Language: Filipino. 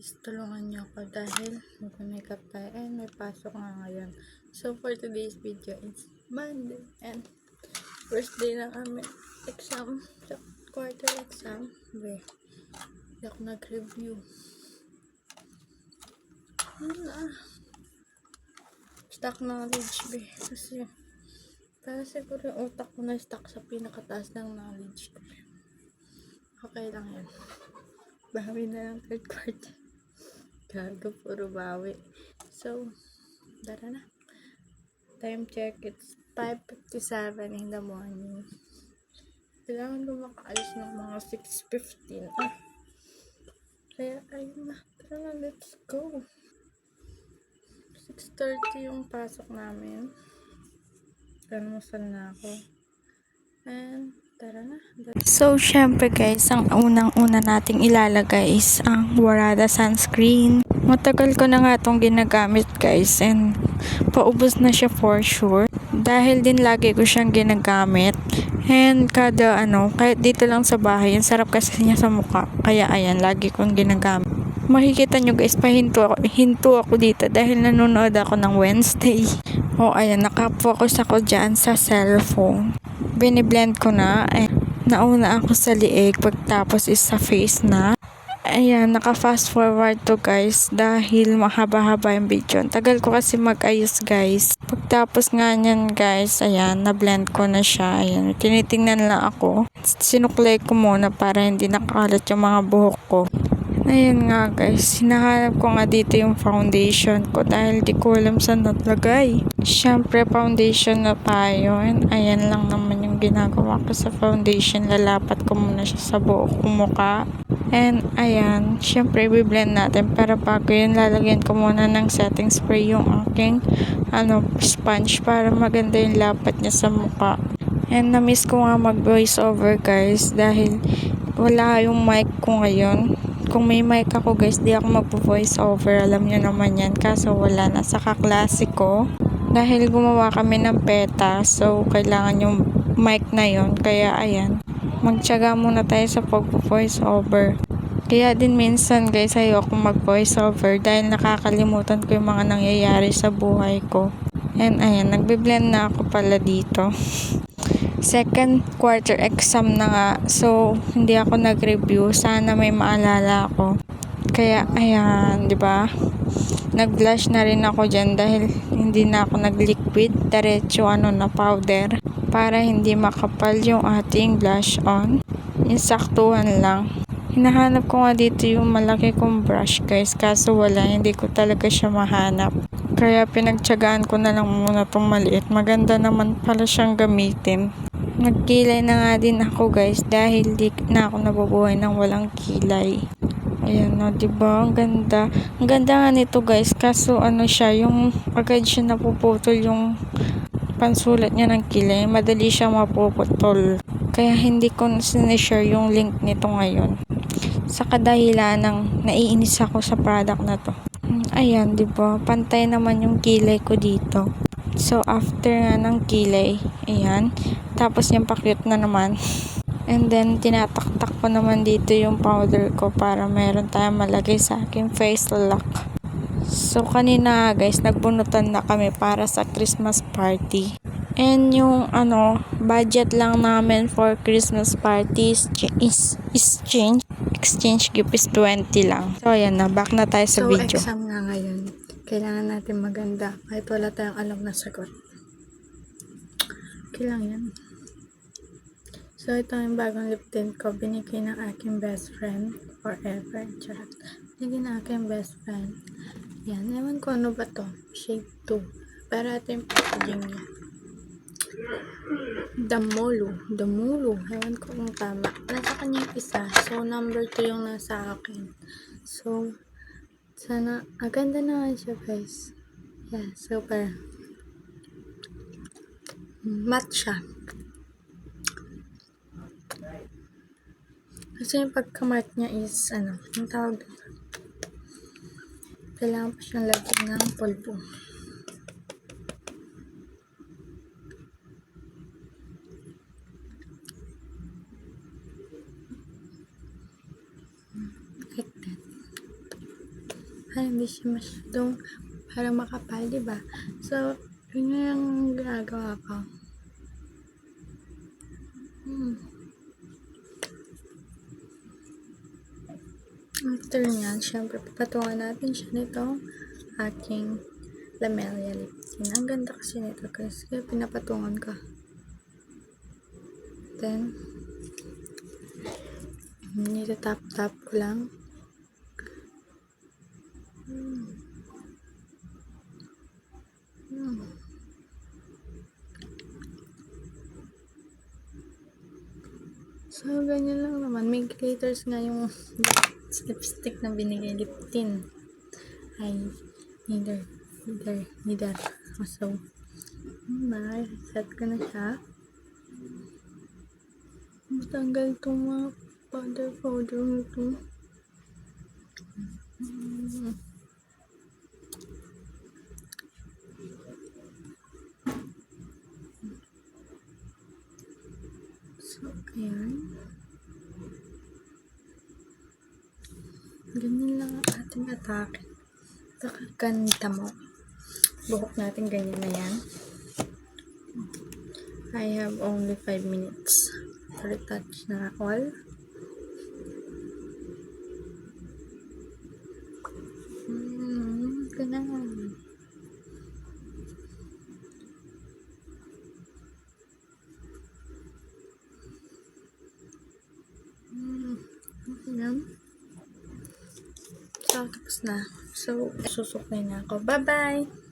Please tulungan niyo ako dahil mag-makeup tayo and may pasok nga ngayon. So for today's video, it's Monday and first day na kami exam, sa quarter exam. Hindi ako nag-review. Stock knowledge kasi para siguro yung utak ko na stuck sa pinakataas ng knowledge ko. Okay lang yan. Bawi na lang third quarter. Gago, puro bawi. So, tara na. Time check, it's 5:57 in the morning. Kailangan ko makaalis ng mga 6:15. Kaya, ayun na. Tara na, let's go. 6:30 yung pasok namin. Almusal na ako. And, tara na. So, syempre guys, ang unang-una nating ilalagay is ang Warada sunscreen. Matagal ko na nga itong ginagamit guys and paubos na siya for sure. Dahil din lagi ko siyang ginagamit. And kahit dito lang sa bahay, ang sarap kasi niya sa mukha. Kaya ayan, lagi kong ginagamit. Makikita nyo guys, hinto ako dito dahil nanonood ako ng Wednesday. Ayan, nakafocus ako dyan sa cellphone. Biniblend ko na. Nauna ako sa liig, pagtapos is sa face na. Ayan, naka-fast forward to guys dahil mahaba-haba yung video. Tagal ko kasi mag-ayos guys. Pagtapos nga nyan guys, ayan, na-blend ko na siya. Ayan, tinitingnan lang ako. Sinuklay ko muna para hindi nakakalat yung mga buhok ko. Ayan nga guys, hinahanap ko nga dito yung foundation ko dahil di ko alam saan natlagay. Siyempre foundation na tayo and ayan lang naman yung ginagawa ko sa foundation. Lalapat ko muna siya sa buhok kong mukha. And ayan, siyempre i-blend natin pero bago yun lalagyan ko muna ng setting spray yung aking sponge para maganda yung lapat niya sa mukha. And na-miss ko nga mag-voice over guys dahil wala yung mic ko ngayon. Kung may mic ako guys, di ako mag-voice over. Alam nyo naman yan. Kaso wala na. Sa kaklase ko. Dahil gumawa kami ng PETA. So, kailangan yung mic na yon. Kaya ayan. Magtiyaga muna tayo sa pag-voice over. Kaya din minsan guys, ayoko mag-voice over. Dahil nakakalimutan ko yung mga nangyayari sa buhay ko. And ayan, nagbe-blend na ako pala dito. Second quarter exam na nga. So, hindi ako nag-review. Sana may maalala ako. Kaya, ayan, di ba? Nag-blush na rin ako dyan dahil hindi na ako nag-liquid. Diretso na powder. Para hindi makapal yung ating blush on. Insaktuhan lang. Hinahanap ko nga dito yung malaki kong brush guys. Kaso wala, hindi ko talaga siya mahanap. Kaya pinagtiyagaan ko na lang muna itong maliit. Maganda naman pala siyang gamitin. Nagkilay na nga din ako guys dahil di na ako nabubuhay ng walang kilay. Ayan na, diba? Ang ganda. Ang ganda nga nito guys. Kaso siya, yung agad siya napuputol yung pansulat niya ng kilay. Madali siya mapuputol. Kaya hindi ko sinishare yung link nito ngayon. Sa kadahilan ng naiinis ako sa product na to. Ayan, diba? Pantay naman yung kilay ko dito. So, after nga ng kilay, ayan, tapos yung pakyut na naman. And then, tinataktak ko naman dito yung powder ko para meron tayong malagay sa aking face lock. So, kanina guys, nagbunutan na kami para sa Christmas party. And yung budget lang namin for Christmas party is exchange gift is 20 lang. So, ayan na, back na tayo sa video. So, exam nga ngayon. Kailangan natin maganda kahit wala tayong alam na sagot. Okay lang yan. So, ito yung bagong lip tint ko. Binigay ng aking best friend forever. Charot. Binigay ng aking best friend. Yan. Ewan ko ano ba to. Shade 2. Pero ito yung packaging niya. Damolo. Ewan ko kung tama. Nasa kanya yung isa. So, number 2 yung nasa akin. So, sana, ganda naman siya guys. Yeah, super. Matte siya. Kasi yung pagka-matte niya is, yung tawag dito. Kailangan pa siyang lagyan ng pulbo. Like that. hindi siya masyadong parang makapal, diba? So, yun yung ginagawa ko. After nyan, syempre, papatungan natin siya nitong aking Lamelia lip tint. Ang ganda kasi nito guys, kaya pinapatungan ka. Then, nito tap-tap ko lang. So, ganyan lang naman. May glitters nga yung lipstick na binigay, lip tint. Ay, neither. So, set ko na siya. Matanggal itong mga powder nito. So, ayan. Ganyan lang ang ating atake. Ganda mo. Buhok natin ganyan na yan. I have only 5 minutes to retouch na all. Ganun. Ayan. So, tapos na. So, susuklay na ako. Bye-bye!